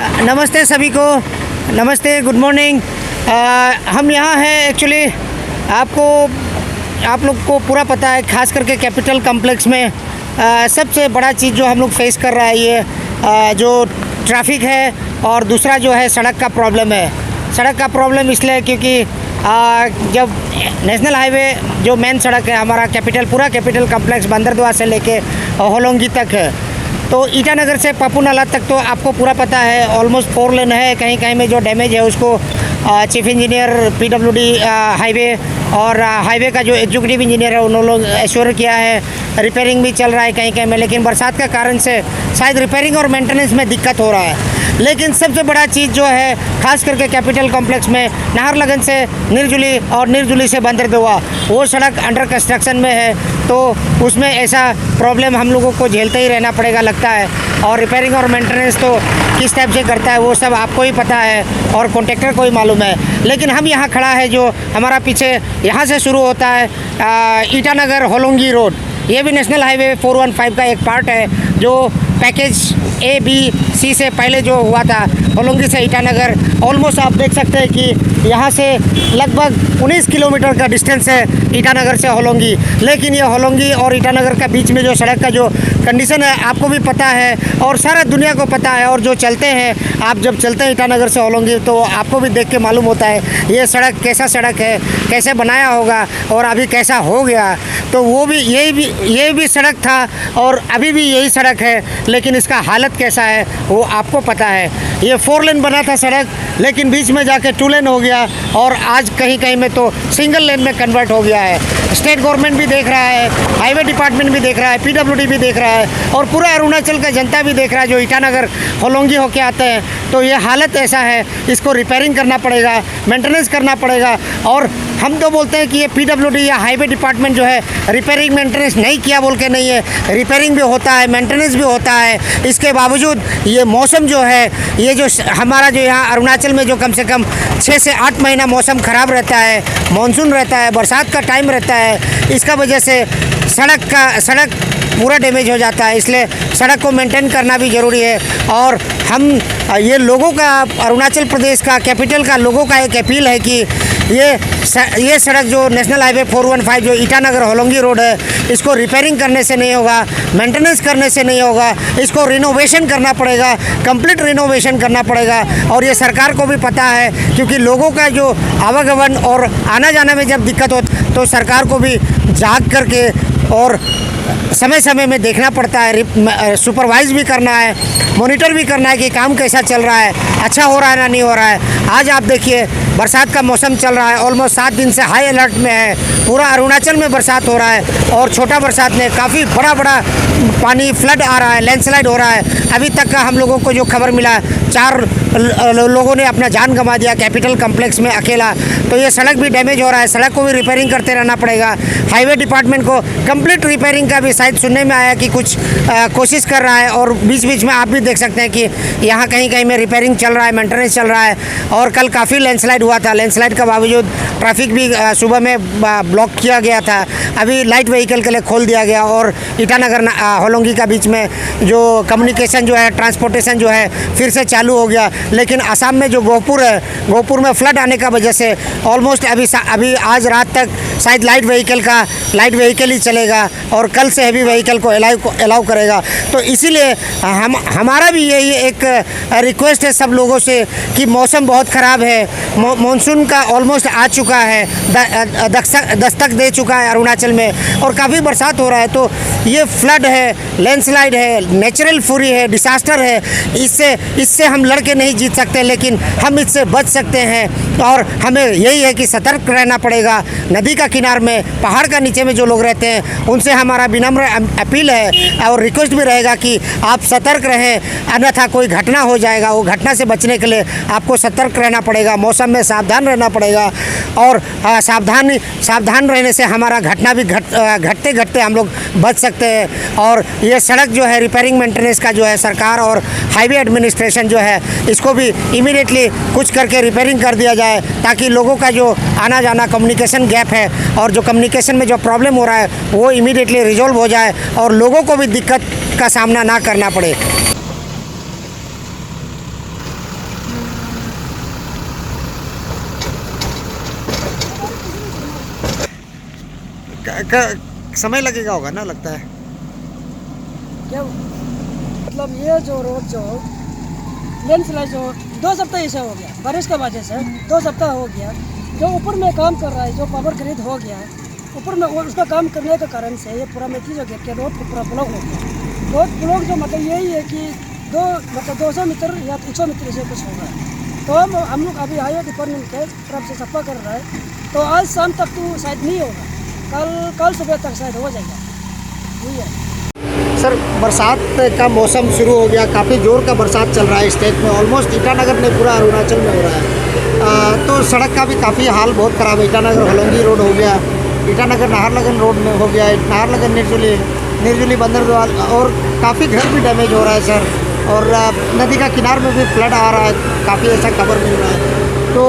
नमस्ते सभी को, नमस्ते, गुड मॉर्निंग। हम यहाँ हैं एक्चुअली, आप लोग को पूरा पता है, खास करके कैपिटल कॉम्प्लेक्स में सबसे बड़ा चीज़ जो हम लोग फेस कर रहा है ये जो ट्रैफिक है, और दूसरा जो है सड़क का प्रॉब्लम है। सड़क का प्रॉब्लम इसलिए क्योंकि जब नेशनल हाईवे जो मेन सड़क है हमारा पूरा कैपिटल कॉम्प्लेक्स बंदरदुआ से लेके होलोंगी तक है, तो ईटानगर से पप्पू नाला तक तो आपको पूरा पता है ऑलमोस्ट 4 लेन है। कहीं कहीं में जो डैमेज है उसको चीफ इंजीनियर पीडब्ल्यूडी हाईवे और हाईवे का जो एग्जीक्यूटिव इंजीनियर है उन्होंने लोग एश्योर किया है। रिपेयरिंग भी चल रहा है कहीं कहीं में, लेकिन बरसात का कारण से शायद रिपेयरिंग और मेंटेनेंस में दिक्कत हो रहा है। लेकिन सबसे बड़ा चीज़ जो है खास करके कैपिटल कॉम्प्लेक्स में नाहरलगन से निर्जुली और निर्जुली से बंदरदुआ वो सड़क अंडर कंस्ट्रक्शन में है, तो उसमें ऐसा प्रॉब्लम हम लोगों को झेलते ही रहना पड़ेगा लगता है। और रिपेयरिंग और मेंटेनेंस तो किस टाइप से करता है वो सब आपको ही पता है और कॉन्ट्रैक्टर को ही मालूम है। लेकिन हम यहाँ खड़ा है, जो हमारा पीछे यहाँ से शुरू होता है ईटानगर होलोंगी रोड, ये भी नेशनल हाईवे 415 का एक पार्ट है, जो पैकेज A-B-C से पहले जो हुआ था होलोंगी से ईटानगर। ऑलमोस्ट आप देख सकते हैं कि यहाँ से लगभग 19 किलोमीटर का डिस्टेंस है ईटानगर से होलोंगी। लेकिन ये होलोंगी और ईटानगर का बीच में जो सड़क का जो कंडीशन है आपको भी पता है और सारा दुनिया को पता है। और जो चलते हैं, आप जब चलते हैं ईटानगर से होलोंगी तो आपको भी देख के मालूम होता है ये सड़क कैसा सड़क है, कैसे बनाया होगा और अभी कैसा हो गया। तो वो भी ये भी सड़क था और अभी भी यही सड़क है, लेकिन इसका हालत कैसा है वो आपको पता है। ये 4 लेन बना था सड़क, लेकिन बीच में जाके 2 लेन हो गया और आज कहीं कहीं में तो सिंगल लेन में कन्वर्ट हो गया है। स्टेट गवर्नमेंट भी देख रहा है, हाईवे डिपार्टमेंट भी देख रहा है, पीडब्ल्यूडी भी देख रहा है और पूरा अरुणाचल का जनता भी देख रहा है जो ईटानगर होलोंगी होके आते हैं। तो ये हालत ऐसा है, इसको रिपेयरिंग करना पड़ेगा, मेंटेनेंस करना पड़ेगा। और हम तो बोलते हैं कि ये पीडब्ल्यूडी या हाईवे डिपार्टमेंट जो है रिपेयरिंग मेंटेनेंस नहीं किया बोल के नहीं है, रिपेयरिंग भी होता है, मेंटेनेंस भी होता है। इसके बावजूद ये मौसम जो है, ये जो हमारा जो यहाँ अरुणाचल में जो कम से कम 6 से 8 महीना मौसम ख़राब रहता है, मानसून रहता है, बरसात का टाइम रहता है, इसका वजह से सड़क पूरा डैमेज हो जाता है। इसलिए सड़क को मेंटेन करना भी ज़रूरी है। और हम ये लोगों का, अरुणाचल प्रदेश का कैपिटल का लोगों का एक अपील है कि ये सड़क जो नेशनल हाईवे 415 जो ईटानगर होलोंगी रोड है, इसको रिपेयरिंग करने से नहीं होगा, मेंटेनेंस करने से नहीं होगा, इसको रिनोवेशन करना पड़ेगा, कंप्लीट रिनोवेशन करना पड़ेगा। और ये सरकार को भी पता है, क्योंकि लोगों का जो आवागमन और आना जाना में जब दिक्कत हो तो सरकार को भी जाग करके और समय समय में देखना पड़ता है, सुपरवाइज भी करना है, मॉनिटर भी करना है कि काम कैसा चल रहा है, अच्छा हो रहा है ना नहीं हो रहा है। आज आप देखिए बरसात का मौसम चल रहा है, ऑलमोस्ट 7 दिन से हाई अलर्ट में है, पूरा अरुणाचल में बरसात हो रहा है और छोटा बरसात में काफ़ी बड़ा पानी फ्लड आ रहा है, लैंडस्लाइड हो रहा है। अभी तक का हम लोगों को जो खबर मिला, 4 लोगों ने अपना जान गंवा दिया कैपिटल कॉम्प्लेक्स में अकेला। तो ये सड़क भी डैमेज हो रहा है, सड़क को भी रिपेयरिंग करते रहना पड़ेगा। हाईवे डिपार्टमेंट को कंप्लीट रिपेयरिंग का भी शायद सुनने में आया कि कुछ कोशिश कर रहा है, और बीच बीच में आप भी देख सकते हैं कि यहाँ कहीं कहीं में रिपेयरिंग चल रहा है, मेंटेनेंस चल रहा है। और कल काफ़ी लैंडस्लाइड हुआ था, लैंडस्लाइड के बावजूद ट्रैफिक भी सुबह में ब्लॉक किया गया था, अभी लाइट व्हीकल के लिए खोल दिया गया। और ईटानगर होलोंगी का बीच में जो कम्युनिकेशन जो है, ट्रांसपोर्टेशन जो है फिर से चालू हो गया। लेकिन असम में जो गोहपुर है, गोहपुर में फ्लड आने का वजह से ऑलमोस्ट अभी आज रात तक शायद लाइट व्हीकल ही चलेगा और कल से हैवी व्हीकल को अलाउ करेगा। तो इसीलिए हमारा भी यही एक रिक्वेस्ट है सब लोगों से कि मौसम बहुत ख़राब है, मानसून का ऑलमोस्ट आ चुका है, दस्तक दे चुका है अरुणाचल में और काफ़ी बरसात हो रहा है। तो ये फ्लड है, लैंडस्लाइड है, नेचुरल फुरी है, डिसास्टर है, इससे हम लड़के नहीं जीत सकते, लेकिन हम इससे बच सकते हैं। और हमें यही है कि सतर्क रहना पड़ेगा। नदी का किनार में, पहाड़ का नीचे में जो लोग रहते हैं उनसे हमारा विनम्र अपील है और रिक्वेस्ट भी रहेगा कि आप सतर्क रहें, अन्यथा कोई घटना हो जाएगा। वो घटना से बचने के लिए आपको सतर्क रहना पड़ेगा, मौसम में सावधान रहना पड़ेगा। और सावधान रहने से हमारा घटना भी घटते घटते हम लोग बच सकते हैं। और ये सड़क जो है रिपेयरिंग मेंटेनेंस का जो है सरकार और हाईवे एडमिनिस्ट्रेशन जो है इसको भी इमीडिएटली कुछ करके रिपेयरिंग कर दिया जाए, ताकि लोगों का जो आना जाना कम्युनिकेशन गैप है और जो कम्युनिकेशन में जो प्रॉब्लम हो रहा है वो इमीडिएटली रिजॉल्व हो जाए और लोगों को भी दिक्कत का सामना ना करना पड़े। समय लगेगा होगा ना, लगता है। क्या मतलब ये जो रोड जो लैंडस्लाइड जो 2 सप्ताह ऐसा हो गया, बारिश की वजह से 2 सप्ताह हो गया। जो ऊपर में काम कर रहा है, जो पावर ग्रिड हो गया है ऊपर में, उसका काम करने के कारण से ये पूरा मेथी जो गेट के रोड को पूरा ब्लॉक हो गया। रोड ब्लॉक जो मतलब यही है कि 200 मीटर या 100 मीटर से कुछ होगा। तो हम लोग अभी हाईवे डिपार्टमेंट के तरफ से सफा कर रहा है, तो आज शाम तक तो शायद नहीं होगा, कल सुबह तक शायद हो जाएगा। यही है सर, बरसात का मौसम शुरू हो गया, काफ़ी जोर का बरसात चल रहा है स्टेट में, ऑलमोस्ट ईटानगर में पूरा अरुणाचल में हो रहा है। तो सड़क का भी काफ़ी हाल बहुत ख़राब है। ईटानगर होलोंगी रोड हो गया, ईटानगर नाहरलगुन रोड में हो गया, नाहरलगुन निर्जुली बंदरदेवाल, और काफ़ी घर भी डैमेज हो रहा है सर। और नदी का किनार में भी फ्लड आ रहा है, काफ़ी ऐसा खबर मिल रहा है। तो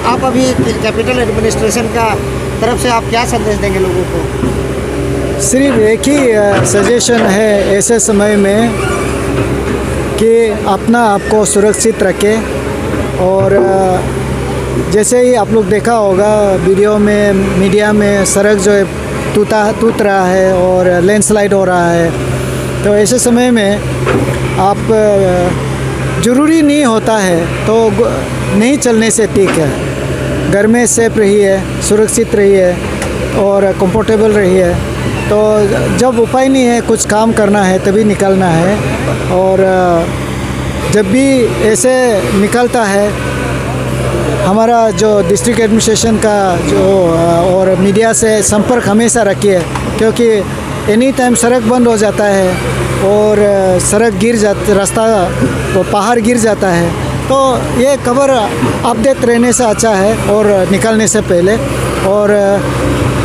आप अभी कैपिटल एडमिनिस्ट्रेशन का तरफ से आप क्या संदेश देंगे लोगों को? सिर्फ एक ही सजेशन है ऐसे समय में कि अपना आपको सुरक्षित रखें। और जैसे ही आप लोग देखा होगा वीडियो में, मीडिया में, सड़क जो है टूट रहा है और लैंडस्लाइड हो रहा है। तो ऐसे समय में आप ज़रूरी नहीं होता है तो नहीं चलने से ठीक है। घर में सेफ रहिए, सुरक्षित रहिए और कंफर्टेबल रहिए। तो जब उपाय नहीं है, कुछ काम करना है तभी निकलना है। और जब भी ऐसे निकलता है, हमारा जो डिस्ट्रिक्ट एडमिनिस्ट्रेशन का जो और मीडिया से संपर्क हमेशा रखिए, क्योंकि एनी टाइम सड़क बंद हो जाता है और सड़क गिर जाता, रास्ता तो पहाड़ गिर जाता है। तो ये खबर अपडेट रहने से अच्छा है और निकलने से पहले। और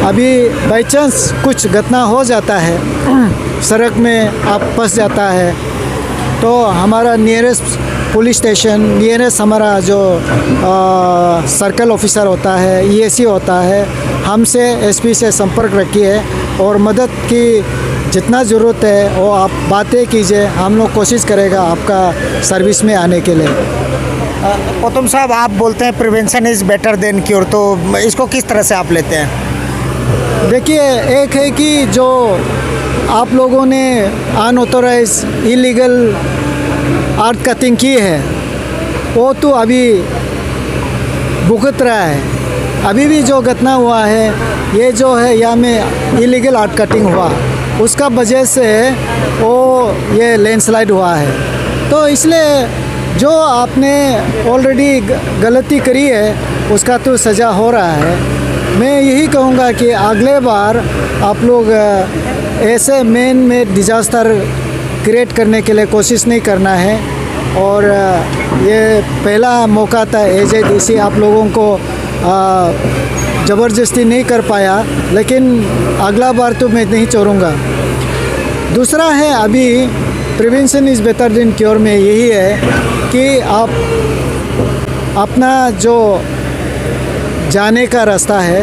अभी बाई चांस कुछ घटना हो जाता है, सड़क में आप फंस जाता है, तो हमारा नियरेस्ट पुलिस स्टेशन, नियरेस्ट हमारा जो सर्कल ऑफिसर होता है, ईएसी होता है, हमसे एसपी से संपर्क रखिए और मदद की जितना ज़रूरत है वो आप बातें कीजिए। हम लोग कोशिश करेगा आपका सर्विस में आने के लिए। गौतम साहब, आप बोलते हैं prevention is better than cure, तो इसको किस तरह से आप लेते हैं? देखिए, एक है कि जो आप लोगों ने अनऑथोराइज इलीगल आर्ट कटिंग की है वो तो अभी भुगत रहा है। अभी भी जो घटना हुआ है, ये जो है यहाँ में इलीगल आर्ट कटिंग हुआ, उसका वजह से वो ये लैंडस्लाइड हुआ है। तो इसलिए जो आपने ऑलरेडी गलती करी है उसका तो सज़ा हो रहा है। मैं यही कहूँगा कि अगले बार आप लोग ऐसे मेन में डिज़ास्टर क्रिएट करने के लिए कोशिश नहीं करना है। और ये पहला मौका था एज ए डीसी, आप लोगों को ज़बरदस्ती नहीं कर पाया, लेकिन अगला बार तो मैं नहीं छोड़ूंगा। दूसरा है, अभी prevention is better than cure में यही है कि आप अपना जो जाने का रास्ता है,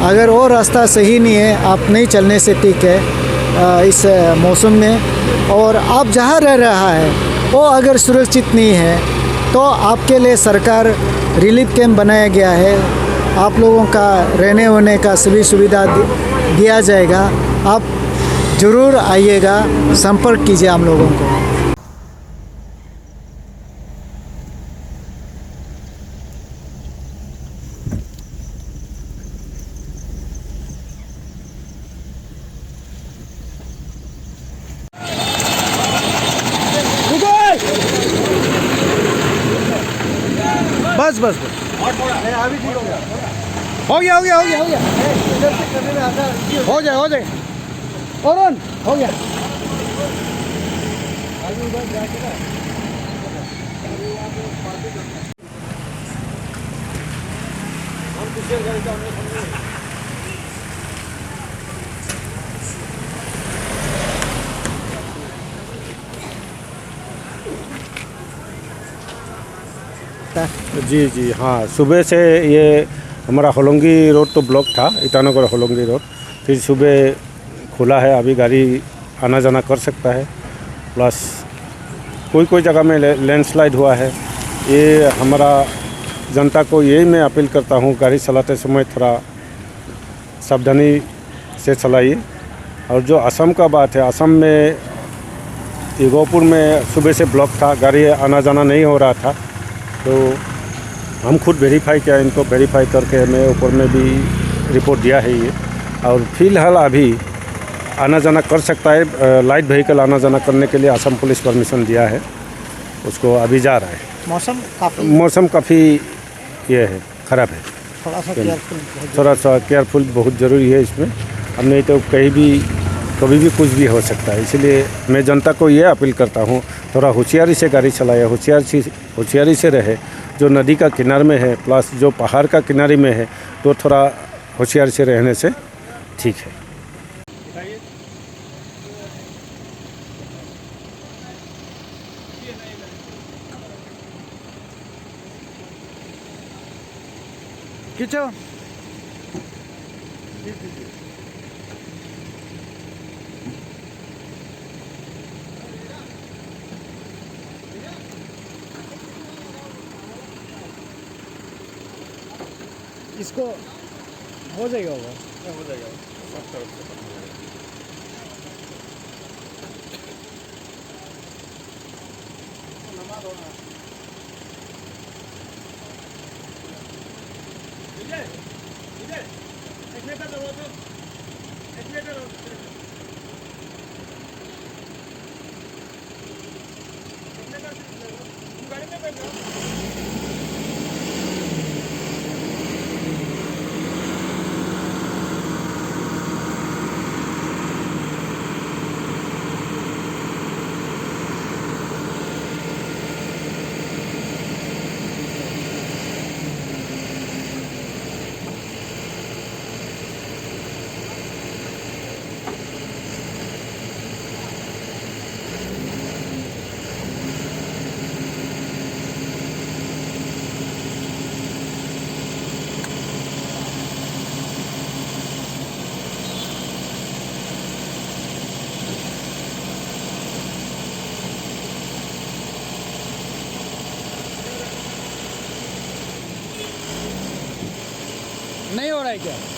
अगर वो रास्ता सही नहीं है, आप नहीं चलने से ठीक है इस मौसम में। और आप जहाँ रह रहा है वो अगर सुरक्षित नहीं है तो आपके लिए सरकार रिलीफ कैंप बनाया गया है, आप लोगों का रहने होने का सभी सुविधा दिया जाएगा। आप ज़रूर आइएगा, संपर्क कीजिए हम लोगों को। बस बस बस हो गया हो गया हो गया हो गया हो जाए हो जाए और हो गया। जी जी हाँ, सुबह से ये हमारा होलोंगी रोड तो ब्लॉक था, ईटानगर होलोंगी रोड, फिर सुबह खुला है, अभी गाड़ी आना जाना कर सकता है। प्लस कोई जगह में लैंडस्लाइड हुआ है। ये हमारा जनता को यही मैं अपील करता हूँ, गाड़ी चलाते समय थोड़ा सावधानी से चलाइए। और जो असम का बात है, असम में इगोपुर में सुबह से ब्लॉक था, गाड़ी आना जाना नहीं हो रहा था, तो हम खुद वेरीफाई किया, इनको वेरीफाई करके मैं ऊपर में भी रिपोर्ट दिया है ये। और फिलहाल अभी आना जाना कर सकता है, लाइट व्हीकल आना जाना करने के लिए असम पुलिस परमिशन दिया है, उसको अभी जा रहा है। मौसम काफ़ी ये है, ख़राब है, थोड़ा सा केयरफुल बहुत ज़रूरी है इसमें। अब नहीं तो कहीं भी कभी भी कुछ भी हो सकता है, इसलिए मैं जनता को ये अपील करता हूँ, थोड़ा होशियारी से गाड़ी चलाए, होशियारी से रहे। जो नदी का किनारे में है प्लस जो पहाड़ का किनारे में है, तो थोड़ा होशियारी से रहने से ठीक है। खींचो। इसको हो जाएगा, हो जाएगा। नहीं हो रहा है क्या?